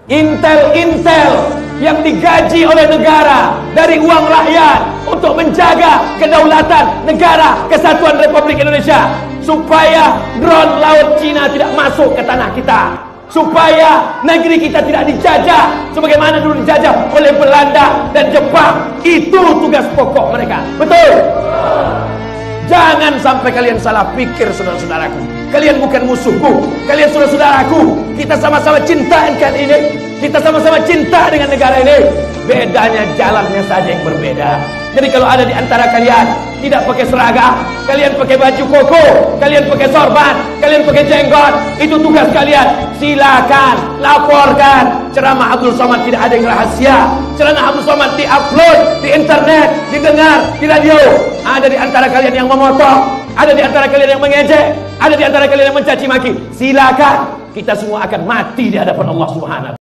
Intel yang digaji oleh negara dari uang rakyat untuk menjaga kedaulatan negara kesatuan Republik Indonesia, supaya drone laut Cina tidak masuk ke tanah kita, supaya negeri kita tidak dijajah sebagaimana dulu dijajah oleh Belanda dan Jepang. Itu tugas pokok mereka. Betul? Jangan sampai kalian salah pikir, saudara-saudaraku. Kalian bukan musuhku, kalian saudara-saudaraku. Kita sama-sama cinta NKRI ini. Kita sama-sama cinta dengan negara ini. Bedanya jalannya saja yang berbeda. Jadi kalau ada di antara kalian tidak pakai seragam, kalian pakai baju koko, kalian pakai sorban, kalian pakai jenggot, itu tugas kalian. Silakan laporkan. Ceramah Abdul Somad tidak ada yang rahasia. Ceramah Abdul Somad di-upload di internet, didengar di radio. Ada di antara kalian yang memotong, ada di antara kalian yang mengejek, ada di antara kalian yang mencaci maki. Silakan, kita semua akan mati di hadapan Allah Subhanahu.